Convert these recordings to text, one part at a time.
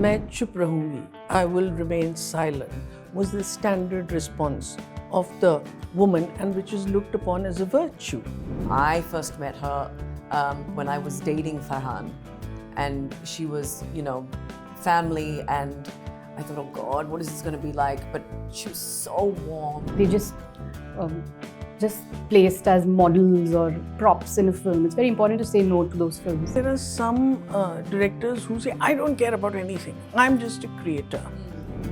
मैं चुप रहूंगी, I will remain silent, was the standard response of the woman and which is looked upon as a virtue. I first met her when I was dating Farhan, and she was, family, and I thought, oh God, what is this going to be like? But she was so warm. They just placed as models or props in a film. It's very important to say no to those films. There are some directors who say, I don't care about anything, I'm just a creator.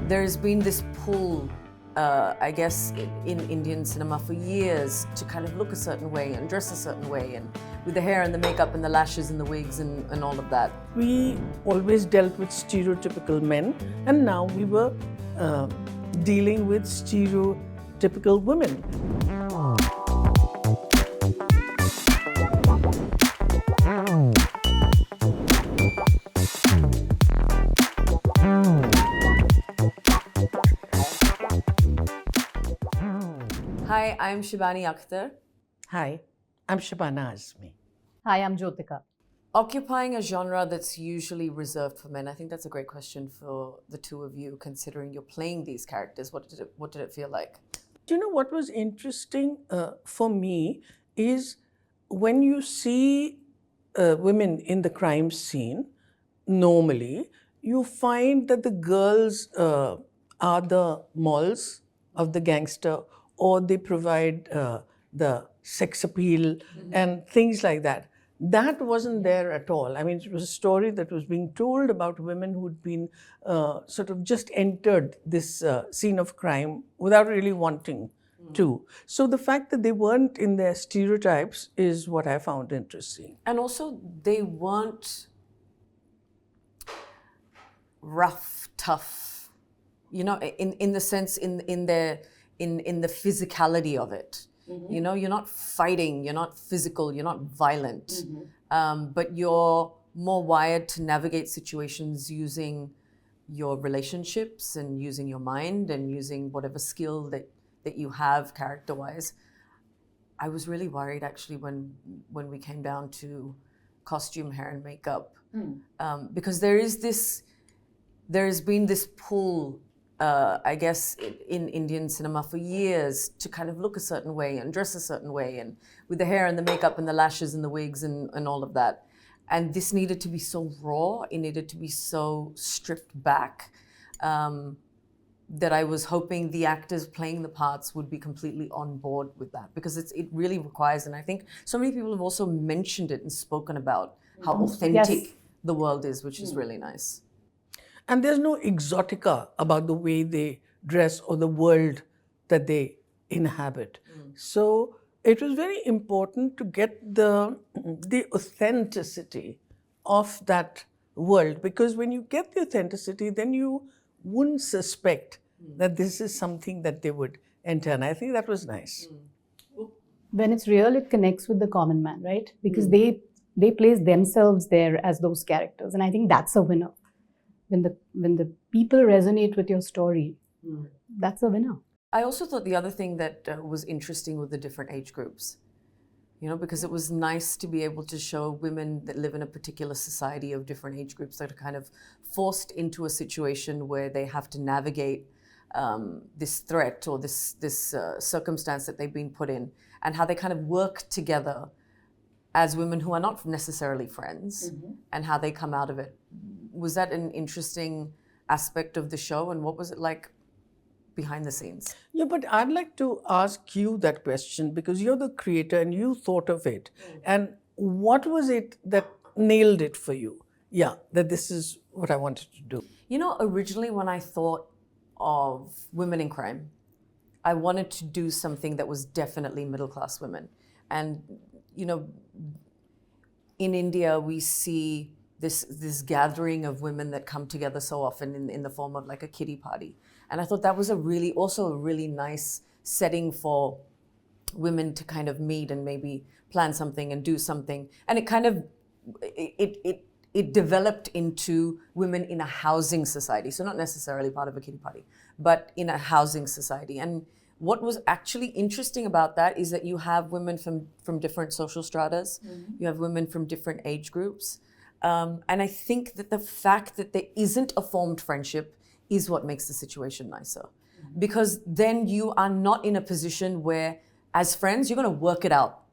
There's been this pull, I guess, in Indian cinema for years to kind of look a certain way and dress a certain way, and with the hair and the makeup and the lashes and the wigs and all of that. We always dealt with stereotypical men, and now we were dealing with stereotypical women. Hi, I'm Shibani Akhtar. Hi, I'm Shabana Azmi. Hi, I'm Jyotika. Occupying a genre that's usually reserved for men, I think that's a great question for the two of you, considering you're playing these characters. What did it feel like? Do you know what was interesting for me is when you see women in the crime scene, normally you find that the girls are the molls of the gangster, or they provide the sex appeal and things like that. That wasn't there at all. I mean, it was a story that was being told about women who'd been sort of just entered this scene of crime without really wanting to. So the fact that they weren't in their stereotypes is what I found interesting. And also, they weren't rough, tough, in the sense, in the physicality of it. Mm-hmm. You're not fighting, you're not physical, you're not violent, but you're more wired to navigate situations using your relationships and using your mind and using whatever skill that you have character-wise. I was really worried actually when we came down to costume, hair and makeup, because there's been this pull, I guess, in Indian cinema for years to kind of look a certain way and dress a certain way, and with the hair and the makeup and the lashes and the wigs and all of that. And this needed to be so raw, it needed to be so stripped back, that I was hoping the actors playing the parts would be completely on board with that, because it really requires, and I think so many people have also mentioned it and spoken about how authentic the world is, which is really nice. And there's no exotica about the way they dress or the world that they inhabit. So it was very important to get the authenticity of that world, because when you get the authenticity, then you wouldn't suspect that this is something that they would enter. And I think that was nice. When it's real, it connects with the common man, right? Because they place themselves there as those characters. And I think that's a winner. When the people resonate with your story, that's a winner. I also thought the other thing that was interesting with the different age groups, because it was nice to be able to show women that live in a particular society of different age groups that are kind of forced into a situation where they have to navigate this threat or this circumstance that they've been put in, and how they kind of work together as women who are not necessarily friends, and how they come out of it. Was that an interesting aspect of the show, and what was it like behind the scenes? Yeah, but I'd like to ask you that question, because you're the creator and you thought of it. And what was it that nailed it for you? Yeah, that this is what I wanted to do. Originally when I thought of women in crime, I wanted to do something that was definitely middle-class women. And, in India, we see this gathering of women that come together so often in the form of like a kiddie party. And I thought that was also a really nice setting for women to kind of meet and maybe plan something and do something. And it kind of, it developed into women in a housing society. So not necessarily part of a kiddie party, but in a housing society. And what was actually interesting about that is that you have women from different social stratas, you have women from different age groups. And I think that the fact that there isn't a formed friendship is what makes the situation nicer. Because then you are not in a position where, as friends, you're going to work it out.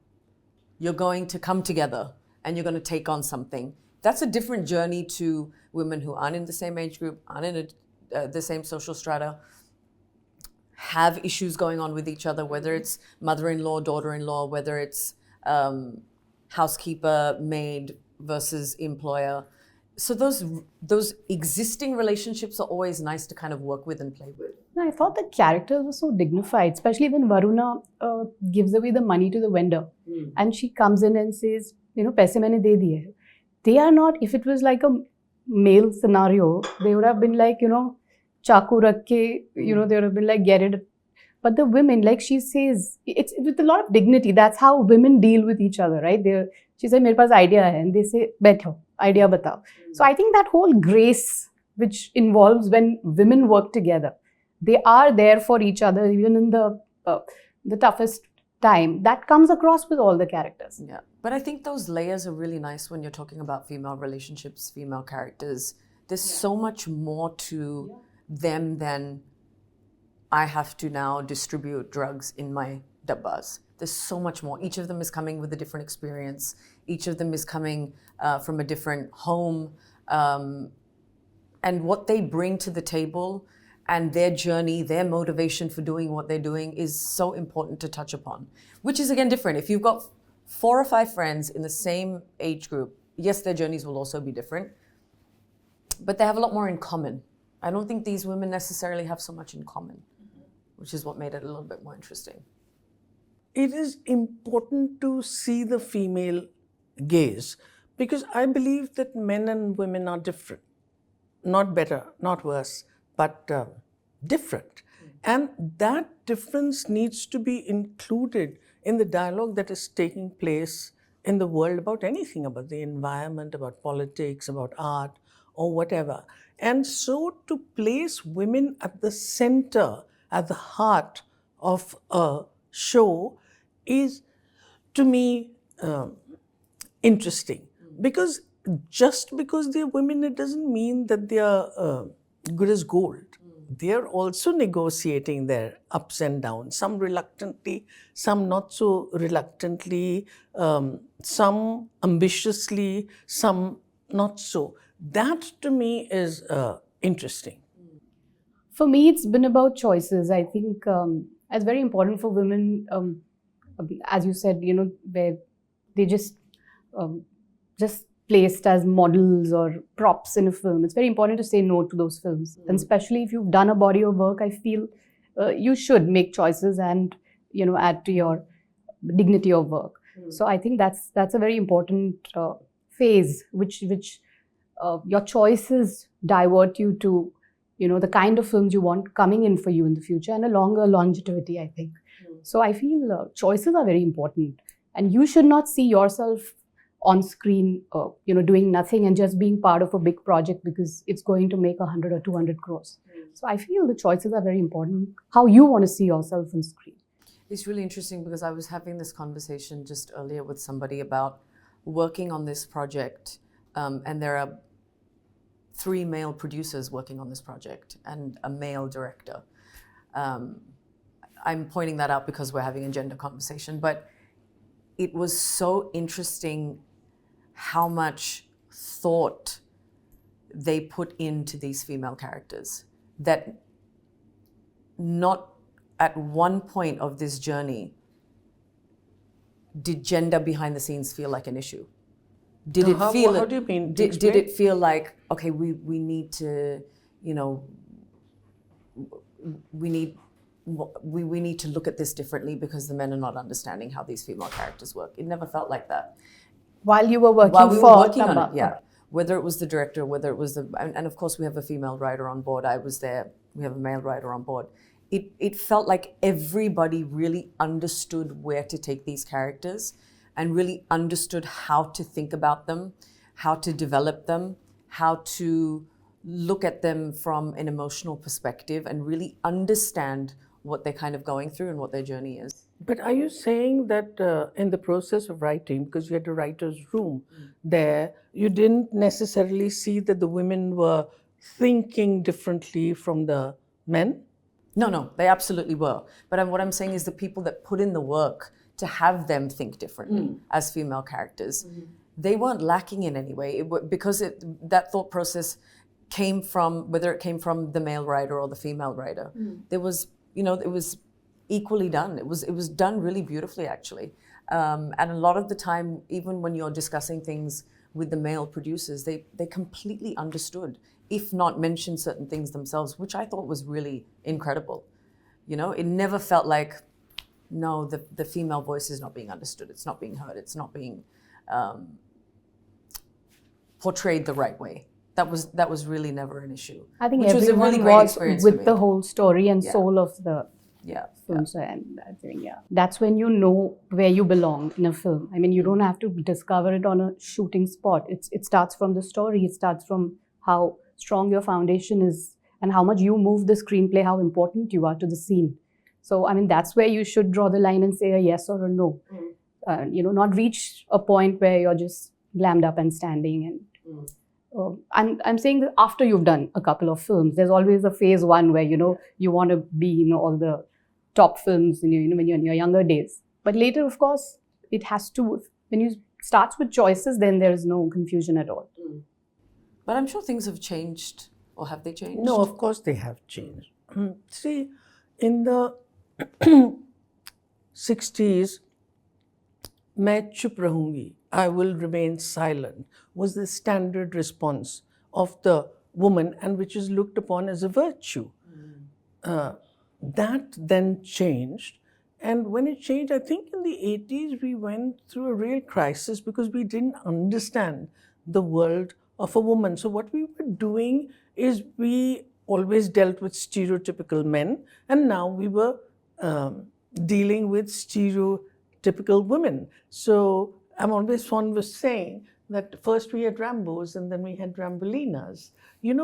You're going to come together and you're going to take on something. That's a different journey to women who aren't in the same age group, aren't in the same social strata, have issues going on with each other, whether it's mother-in-law, daughter-in-law, whether it's housekeeper, maid versus employer. So those existing relationships are always nice to kind of work with and play with. I thought the characters were so dignified, especially when Varuna gives away the money to the vendor. And she comes in and says, paise maine de diye. They are not, if it was like a male scenario, they would have been like, chaku rakh ke, they would have been like, get it. But the women, like she says, it's with a lot of dignity. That's how women deal with each other, right? She said, mere paas idea hai. And they say, baitho, idea batao. So I think that whole grace, which involves when women work together, they are there for each other, even in the toughest time. That comes across with all the characters. Yeah, but I think those layers are really nice when you're talking about female relationships, female characters. There's so much more to them than I have to now distribute drugs in my dabbas. There's so much more. Each of them is coming with a different experience. Each of them is coming from a different home. And what they bring to the table and their journey, their motivation for doing what they're doing is so important to touch upon, which is again different. If you've got 4 or 5 friends in the same age group, yes, their journeys will also be different, but they have a lot more in common. I don't think these women necessarily have so much in common, which is what made it a little bit more interesting. It is important to see the female gaze because I believe that men and women are different. Not better, not worse, but different. And that difference needs to be included in the dialogue that is taking place in the world about anything, about the environment, about politics, about art, or whatever. And so to place women at the center, at the heart of a show is, to me, interesting. Because just because they're women, it doesn't mean that they are good as gold. They're also negotiating their ups and downs, some reluctantly, some not so reluctantly, some ambitiously, some not so. That to me is interesting. For me, it's been about choices. I think it's very important for women, as you said, where they just placed as models or props in a film. It's very important to say no to those films. And especially if you've done a body of work, I feel you should make choices and, add to your dignity of work. So I think that's a very important phase, which your choices divert you to, the kind of films you want coming in for you in the future and a longer longevity, I think. So I feel choices are very important. And you should not see yourself on screen, doing nothing and just being part of a big project because it's going to make 100 or 200 crores. So I feel the choices are very important, how you want to see yourself on screen. It's really interesting because I was having this conversation just earlier with somebody about working on this project, and there are 3 male producers working on this project and a male director. I'm pointing that out because we're having a gender conversation, but it was so interesting how much thought they put into these female characters, that not at one point of this journey did gender behind the scenes feel like an issue. Did it feel? How do you mean? Did it feel like, okay, we need to, we need to look at this differently because the men are not understanding how these female characters work. It never felt like that. While you were working While we for were working on Dabba. it, yeah. Whether it was the director, whether it was and of course we have a female writer on board. I was there. We have a male writer on board. It felt like everybody really understood where to take these characters and really understood how to think about them, how to develop them, how to look at them from an emotional perspective and really understand what they're kind of going through and what their journey is. But are you saying that in the process of writing, because you had a writer's room there, you didn't necessarily see that the women were thinking differently from the men? No, they absolutely were. But what I'm saying is the people that put in the work to have them think differently as female characters, they weren't lacking in any way. Because that thought process came from, whether it came from the male writer or the female writer, there was, it was equally done. It was done really beautifully, actually. And a lot of the time, even when you're discussing things with the male producers, they completely understood, if not mentioned certain things themselves, which I thought was really incredible. It never felt like, no, the female voice is not being understood. It's not being heard. It's not being portrayed the right way. That was really never an issue. I think which was a everyone really great was experience for with me. the whole story and soul of the Yeah. film. So, and I think, that's when you know where you belong in a film. I mean, you don't have to discover it on a shooting spot. It starts from the story. It starts from how strong your foundation is and how much you move the screenplay, how important you are to the scene. So, I mean, that's where you should draw the line and say a yes or a no. Not reach a point where you're just glammed up and standing. And I'm saying that after you've done a couple of films, there's always a phase one where, you want to be, all the top films, when you're in your younger days. But later, of course, it has to, when you starts with choices, then there is no confusion at all. But I'm sure things have changed, or have they changed? No, of course they have changed. See, in the 60s, "Main chup rahungi," I will remain silent, was the standard response of the woman, and which is looked upon as a virtue. That then changed. And when it changed, I think in the 80s, we went through a real crisis because we didn't understand the world of a woman. So what we were doing is we always dealt with stereotypical men, and now we were dealing with stereotypical women. So I'm always fond of saying that first we had Rambos and then we had Rambolinas,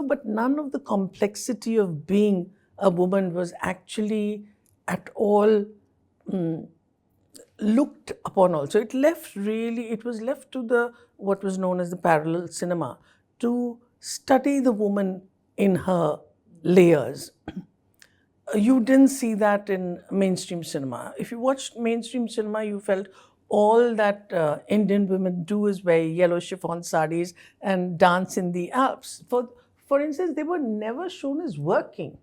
but none of the complexity of being a woman was actually at all looked upon also. It was left to what was known as the parallel cinema to study the woman in her layers. You didn't see that in mainstream cinema. If you watched mainstream cinema, you felt all that Indian women do is wear yellow chiffon sarees and dance in the Alps. For instance, they were never shown as working.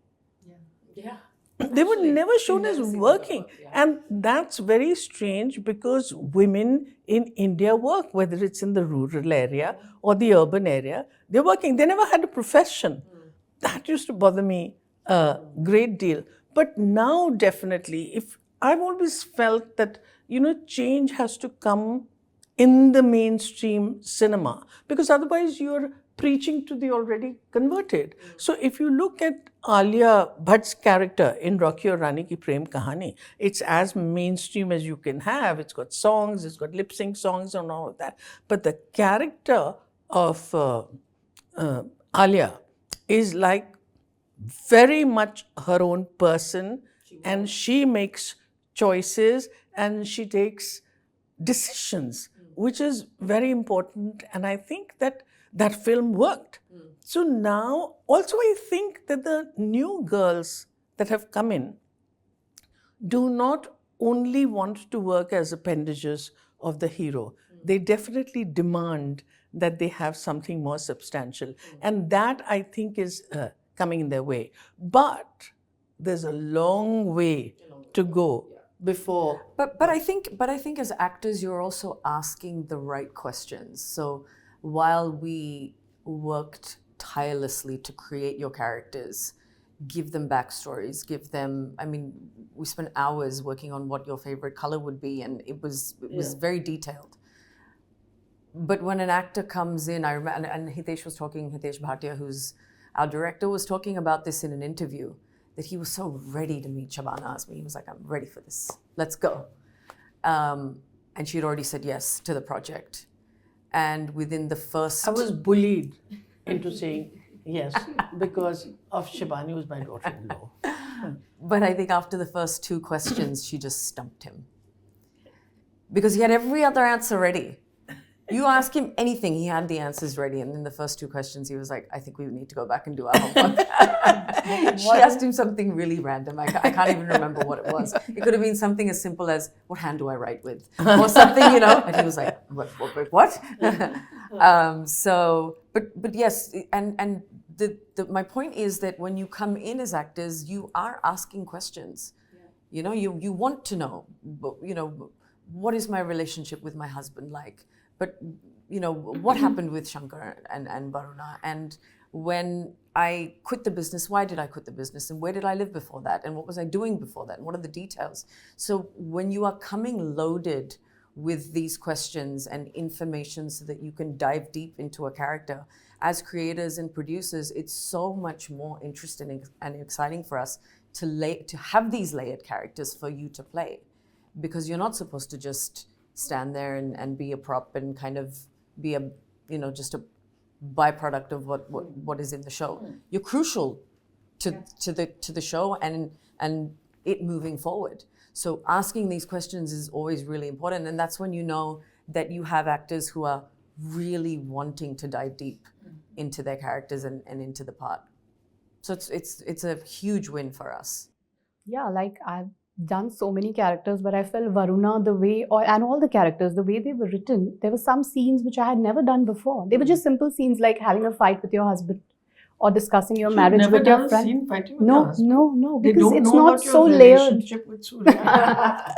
Yeah. They were never shown as working. And that's very strange because women in India work, whether it's in the rural area or the urban area, they're working. They never had a profession. That used to bother me a great deal. But now, definitely, I've always felt that, change has to come in the mainstream cinema, because otherwise you're preaching to the already converted. So if you look at Alia Bhatt's character in Rocky or Rani ki Prem Kahani, it's as mainstream as you can have. It's got songs, it's got lip sync songs and all of that. But the character of Alia is like very much her own person, and she makes choices and she takes decisions, which is very important. And I think that film worked. So now, also I think that the new girls that have come in do not only want to work as appendages of the hero. They definitely demand that they have something more substantial. And that, I think, is coming in their way. But there's a long way to go before. But I think as actors, you're also asking the right questions. So while we worked tirelessly to create your characters, give them backstories, we spent hours working on what your favorite color would be, and it was very detailed. But when an actor comes in, I remember, and Hitesh Bhatia, who's our director, was talking about this in an interview, that he was so ready to meet Shabana Azmi. He was like, I'm ready for this. Let's go. And she'd already said yes to the project. And within the first... I was bullied into saying Yes, because of Shibani, who's my daughter-in-law. But I think after the first 2 questions, she just stumped him. Because he had every other answer ready. You ask him anything, he had the answers ready. And in the first 2 questions, he was like, I think we need to go back and do our homework. She asked him something really random. I can't even remember what it was. It could have been something as simple as, what hand do I write with? Or something, And he was like, what? But yes, and my point is that when you come in as actors, you are asking questions. Yeah. You want to know, what is my relationship with my husband like? But, what happened with Shankar and Varuna? And when I quit the business, why did I quit the business? And where did I live before that? And what was I doing before that? And what are the details? So when you are coming loaded with these questions and information so that you can dive deep into a character, as creators and producers, it's so much more interesting and exciting for us to have these layered characters for you to play. Because you're not supposed to just stand there and be a prop and kind of be just a byproduct of what is in the show. You're crucial to the show and it moving forward. So asking these questions is always really important, and that's when you know that you have actors who are really wanting to dive deep into their characters and into the part. So it's a huge win for us. Yeah, like I've done so many characters, but I felt Varuna, and all the characters, the way they were written, there were some scenes which I had never done before. They were just simple scenes like having a fight with your husband or discussing your marriage with your friend. Scene fighting with No, your husband? no, They because don't it's know not about your so layered. relationship with Surya.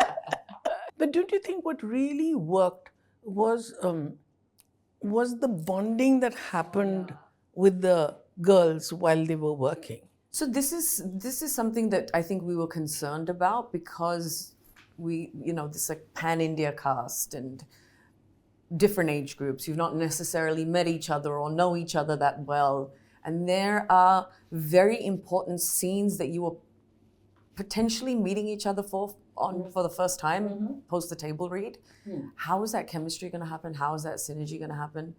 But don't you think what really worked was the bonding that happened with the girls while they were working? So this is something that I think we were concerned about because this like pan-India cast and different age groups. You've not necessarily met each other or know each other that well. And there are very important scenes that you were potentially meeting each other for the first time, post the table read. How is that chemistry going to happen? How is that synergy going to happen?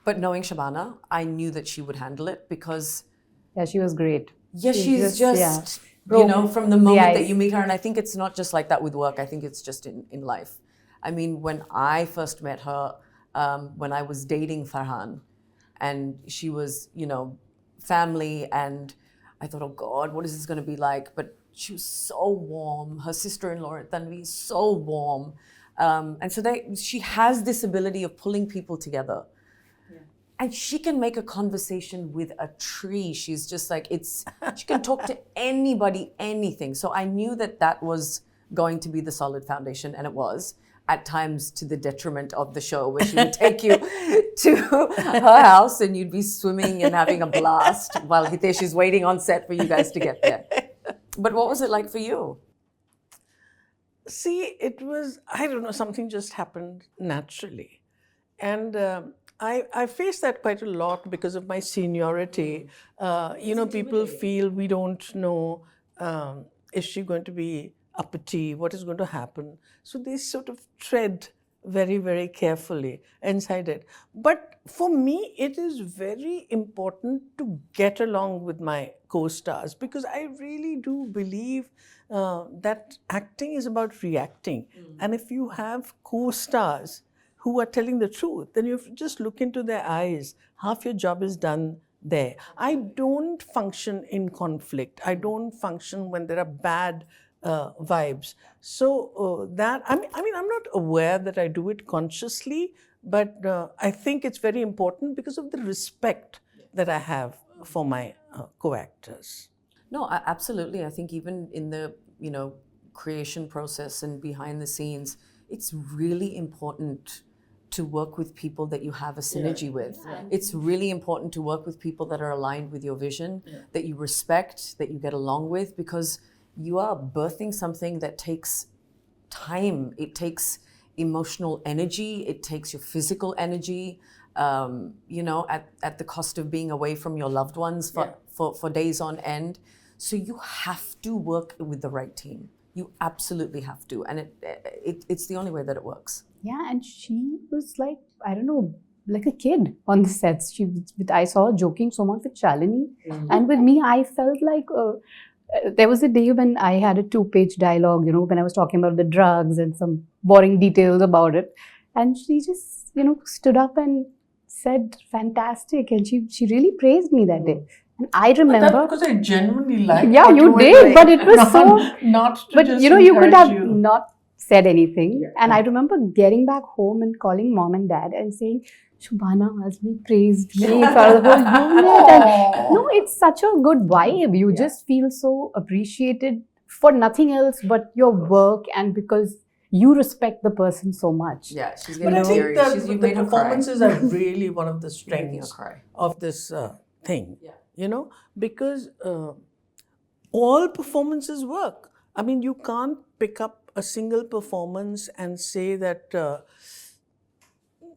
But knowing Shabana, I knew that she would handle it because... Yeah, she was great. Yeah, she's just from the moment that you meet her, and I think it's not just like that with work, I think it's just in life. I mean, when I first met her, when I was dating Farhan, and she was, family, and I thought, oh God, what is this going to be like? But she was so warm. Her sister-in-law, Tanvi, is so warm. And so she has this ability of pulling people together. And she can make a conversation with a tree. She's just like, she can talk to anybody, anything. So I knew that was going to be the solid foundation, and it was, at times to the detriment of the show, where she would take you to her house and you'd be swimming and having a blast while Hitesh is waiting on set for you guys to get there. But what was it like for you? See, it was, I don't know, something just happened naturally. And I face that quite a lot because of my seniority. People feel we don't know, is she going to be uppity, what is going to happen? So they sort of tread very, very carefully inside it. But for me, it is very important to get along with my co-stars because I really do believe that acting is about reacting. And if you have co-stars who are telling the truth, then you just look into their eyes. Half your job is done there. I don't function in conflict. I don't function when there are bad vibes. So I'm not aware that I do it consciously, but I think it's very important because of the respect that I have for my co-actors. No, absolutely. I think even in the creation process and behind the scenes, it's really important to work with people that you have a synergy with. Yeah. It's really important to work with people that are aligned with your vision, that you respect, that you get along with, because you are birthing something that takes time. It takes emotional energy. It takes your physical energy, at the cost of being away from your loved ones for days on end. So you have to work with the right team. You absolutely have to. And it's the only way that it works. Yeah, and she was like, I don't know, like a kid on the sets. I saw her joking so much with Shalini, and with me, I felt like there was a day when I had a 2-page dialogue, when I was talking about the drugs and some boring details about it, and she just, stood up and said fantastic, and she really praised me that day. And I remember, that's because I genuinely liked yeah, what you were did, doing. but it was not to but just you could encourage have you. not said anything. Yeah. And I remember getting back home and calling mom and dad and saying, Shabana Azmi praised me in front of the whole unit. And no, it's such a good vibe. You just feel so appreciated for nothing else but your work, and because you respect the person so much. Yeah, she's But getting I think teary. the Made her cry. performances are really one of the Making her strengths cry. of this thing. Yeah. Because all performances work. I mean, you can't pick up a single performance and say that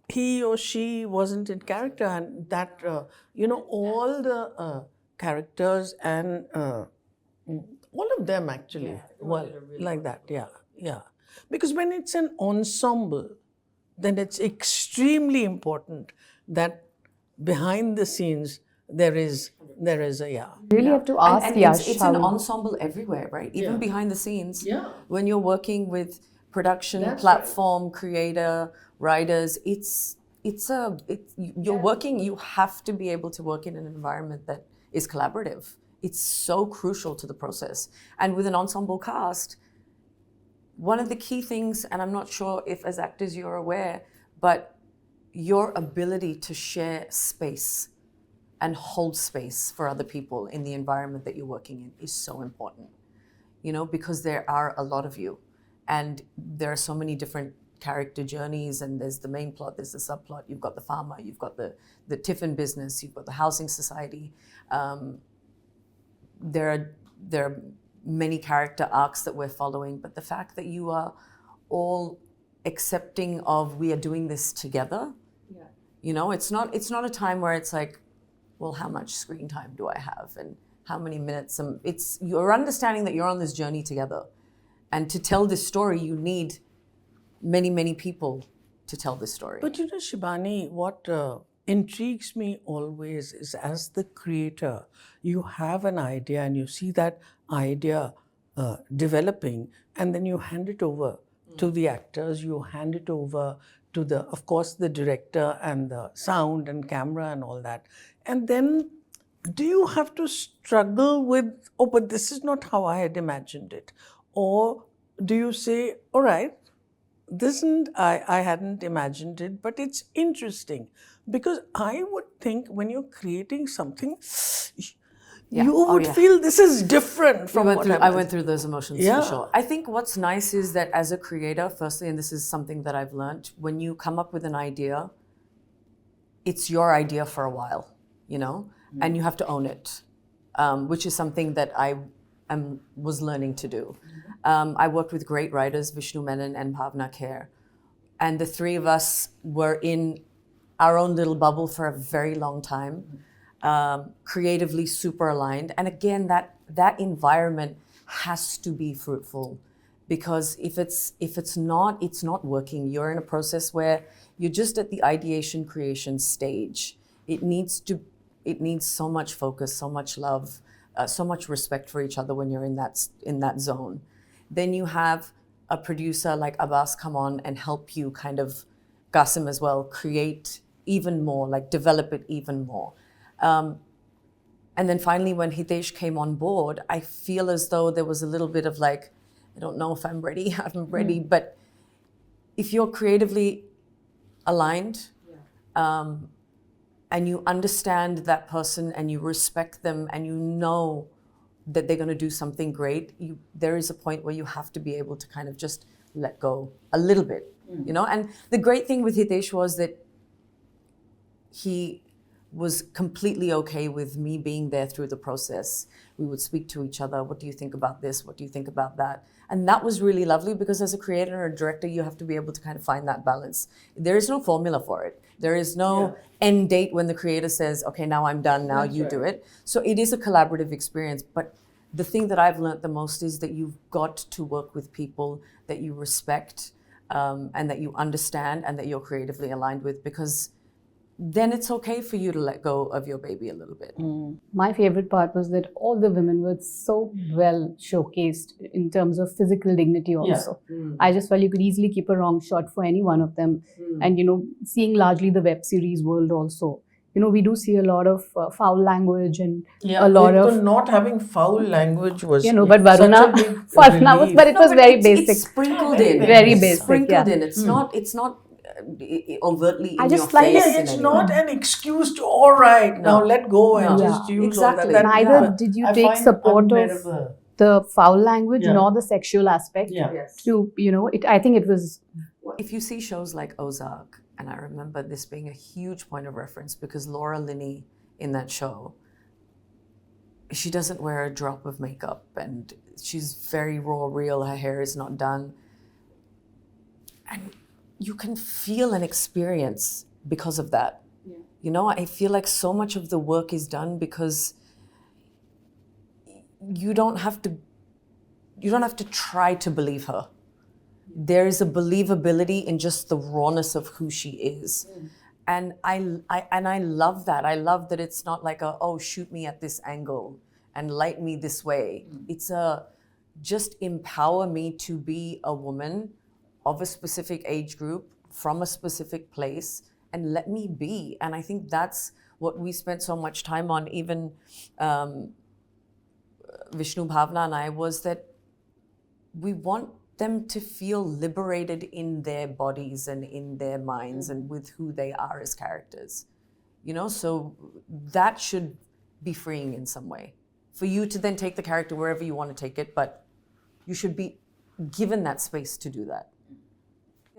he or she wasn't in character, and that all the characters and all of them actually like that. Yeah. Because when it's an ensemble, then it's extremely important that behind the scenes there is a Really have to ask and Yash it's an ensemble everywhere, right? Even behind the scenes. Yeah. When you're working with production, That's platform, creator, writers, you're working. You have to be able to work in an environment that is collaborative. It's so crucial to the process. And with an ensemble cast, one of the key things, and I'm not sure if as actors you're aware, but your ability to share space and hold space for other people in the environment that you're working in is so important, because there are a lot of you, and there are so many different character journeys, and there's the main plot, there's the subplot, you've got the farmer, you've got the tiffin business, you've got the housing society. There are many character arcs that we're following, but the fact that you are all accepting of we are doing this together, it's not a time where it's like, well, how much screen time do I have and how many minutes? It's you're understanding that you're on this journey together, and to tell this story, you need many, many people to tell this story. But Shibani, what intrigues me always is, as the creator, you have an idea and you see that idea developing, and then you hand it over to the actors, you hand it over to of course, the director and the sound and camera and all that. And then do you have to struggle with, oh, but this is not how I had imagined it? Or do you say, all right, this isn't, I hadn't imagined it, but it's interesting? Because I would think when you're creating something, you would feel this is different from what I went through those emotions for sure. I think what's nice is that as a creator, firstly, and this is something that I've learned, when you come up with an idea, it's your idea for a while, and you have to own it, which is something that I was learning to do. I worked with great writers, Vishnu Menon and Bhavna Kher, and the three of us were in our own little bubble for a very long time, creatively super aligned. And again, that environment has to be fruitful, because if it's not, it's not working. You're in a process where you're just at the ideation creation stage. It needs so much focus, so much love, so much respect for each other when you're in that zone. Then you have a producer like Abbas come on and help you kind of, Qasim as well, create even more, like develop it even more. And then finally, when Hitesh came on board, I feel as though there was a little bit of like, I don't know if I'm ready, I'm ready. But if you're creatively aligned, and you understand that person and you respect them and you know that they're going to do something great, there is a point where you have to be able to kind of just let go a little bit, And the great thing with Hitesh was that he was completely okay with me being there through the process. We would speak to each other. What do you think about this? What do you think about that? And that was really lovely, because as a creator or a director, you have to be able to kind of find that balance. There is no formula for it. There is no end date when the creator says, okay, now I'm done, now you do it. So it is a collaborative experience. But the thing that I've learned the most is that you've got to work with people that you respect, and that you understand and that you're creatively aligned with, because then it's okay for you to let go of your baby a little bit. My favorite part was that all the women were so well showcased in terms of physical dignity also. I just felt you could easily keep a wrong shot for any one of them. And, seeing largely the web series world also, we do see a lot of foul language and a lot of... not having foul language was but such a Varuna, big Varuna was, relief. but it was very basic. It's sprinkled in. Very It's basic, sprinkled yeah. in. It's not overtly I in just your like- face. Yeah, in it's any not way. an excuse to, all right, now No. let go and No. just Yeah. use Exactly. all that. Neither did you I take find support of unbearable. the foul language Yeah. nor the sexual aspect Yes. to, I think it was... If you see shows like Ozark, and I remember this being a huge point of reference because Laura Linney in that show, she doesn't wear a drop of makeup and she's very raw, real, her hair is not done. And you can feel and experience because of that. Yeah. I feel like so much of the work is done because you don't have to try to believe her. There is a believability in just the rawness of who she is. And I love that. I love that it's not like shoot me at this angle and light me this way. It's just empower me to be a woman of a specific age group from a specific place and let me be. And I think that's what we spent so much time on, even Vishnu Bhavna and I, was that we want them to feel liberated in their bodies and in their minds and with who they are as characters. So that should be freeing in some way. For you to then take the character wherever you want to take it, but you should be given that space to do that.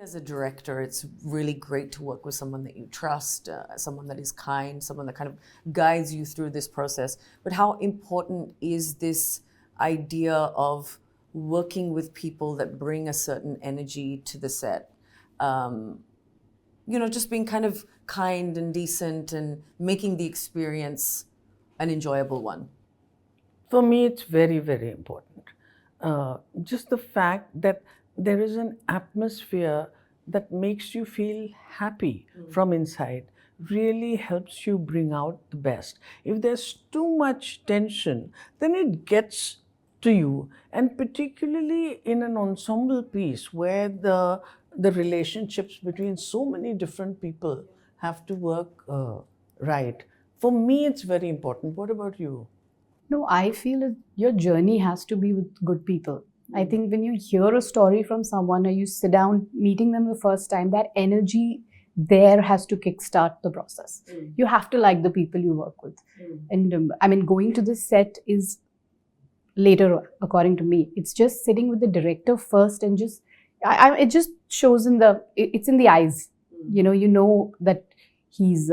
As a director, it's really great to work with someone that you trust, someone that is kind, someone that kind of guides you through this process. But how important is this idea of working with people that bring a certain energy to the set? Just being kind of kind and decent and making the experience an enjoyable one. For me, it's very, very important. Just the fact that there is an atmosphere that makes you feel happy from inside really helps you bring out the best. If there's too much tension, then it gets to you. And particularly in an ensemble piece where the relationships between so many different people have to work right. For me, it's very important. What about you? No, I feel that your journey has to be with good people. I think when you hear a story from someone or you sit down meeting them the first time, that energy there has to kickstart the process. You have to like the people you work with. And going to the set is later, according to me. It's just sitting with the director first and just, it just shows it's in the eyes. You know that he's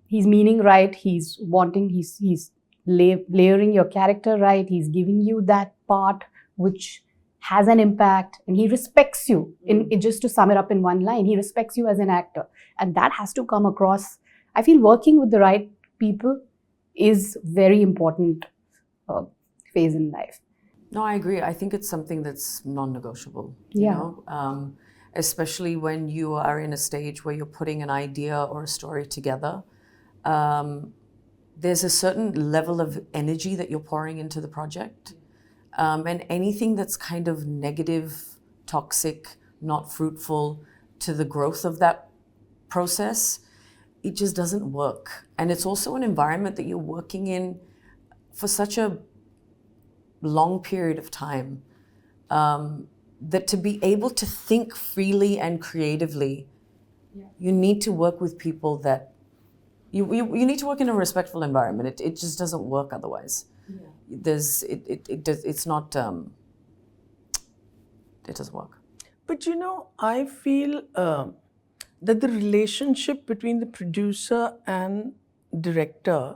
meaning right, he's wanting, he's layering your character right, he's giving you that part which has an impact, and he respects you. Just to sum it up in one line, he respects you as an actor, and that has to come across. I feel working with the right people is very important phase in life. No, I agree. I think it's something that's non-negotiable. Yeah. Especially when you are in a stage where you're putting an idea or a story together. There's a certain level of energy that you're pouring into the project. And anything that's kind of negative, toxic, not fruitful to the growth of that process, it just doesn't work. And it's also an environment that you're working in for such a long period of time, that to be able to think freely and creatively, you need to work with people that you need to work in a respectful environment. It just doesn't work otherwise. It doesn't work. But I feel that the relationship between the producer and director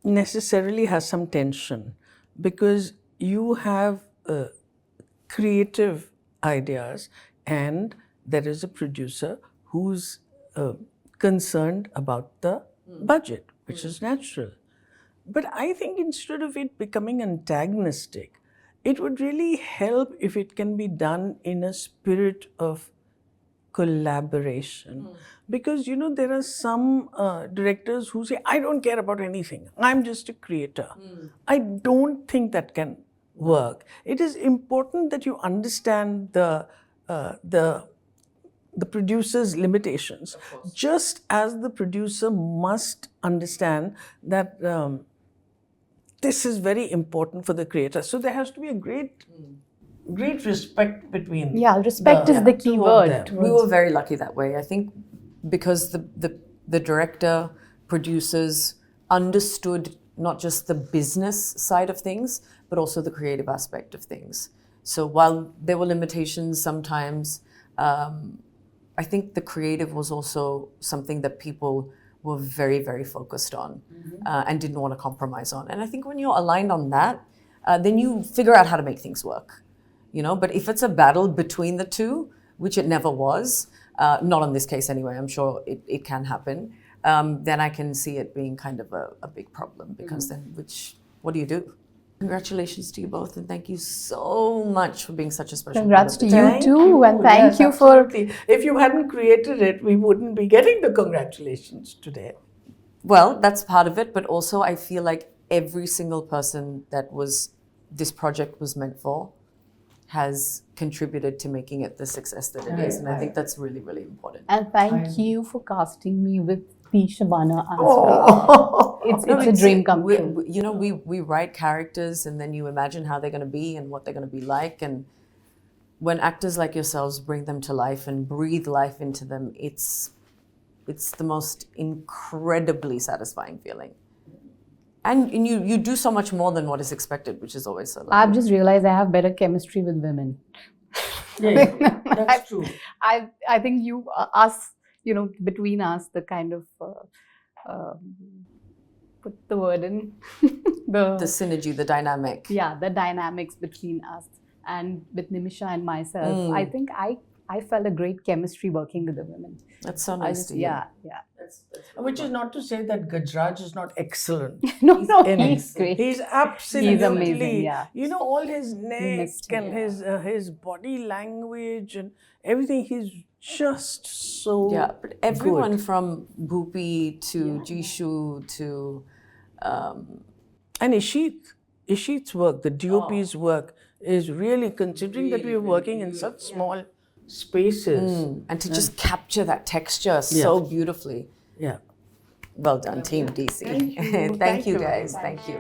necessarily has some tension, because you have creative ideas and there is a producer who's concerned about the budget, which is natural. But I think instead of it becoming antagonistic, it would really help if it can be done in a spirit of collaboration. Because, you know, there are some directors who say, I don't care about anything. I'm just a creator. I don't think that can work. It is important that you understand the producer's limitations, just as the producer must understand that this is very important for the creator. So there has to be a great respect between. Yeah, respect is the key two of word. them. We were very lucky that way. I think because the director, producers understood not just the business side of things, but also the creative aspect of things. So while there were limitations sometimes, I think the creative was also something that people were very, very focused on and didn't want to compromise on. And I think when you're aligned on that, then you figure out how to make things work. You know, but if it's a battle between the two, which it never was, not in this case anyway, I'm sure it can happen, then I can see it being kind of a big problem because then what do you do? Congratulations to you both and thank you so much for being such a special Congrats part to of it. you too, and thank Yes, you for. absolutely. If you hadn't created it, we wouldn't be getting the congratulations today. Well, that's part of it, but also I feel like every single person that this project was meant for has contributed to making it the success that it is. And I think that's really, really important. And thank you for casting me with the Shabana Azmi. Oh. It's a dream come true. We write characters and then you imagine how they're going to be and what they're going to be like. And when actors like yourselves bring them to life and breathe life into them, it's the most incredibly satisfying feeling. And you do so much more than what is expected, which is always so lovely. I've just realized I have better chemistry with women. Yeah, that's true. I think us, between us, the kind of put the word in the synergy, the dynamic. Yeah, the dynamics between us and with Nimisha and myself. I think I felt a great chemistry working with the women. That's so nice to hear. Yeah. Which is not to say that Gajraj is not excellent. No, he's great. He's absolutely, He's amazing, yeah. All his neck and his body language and everything, he's just so but everyone good. from Bhupi to Jishu to... And Ishit's work, the DOP's work, is really, considering that we are working in such small spaces. And to just capture that texture so beautifully. Yeah. Well done, Team DC. Thank you. Thank you, guys. Thank you.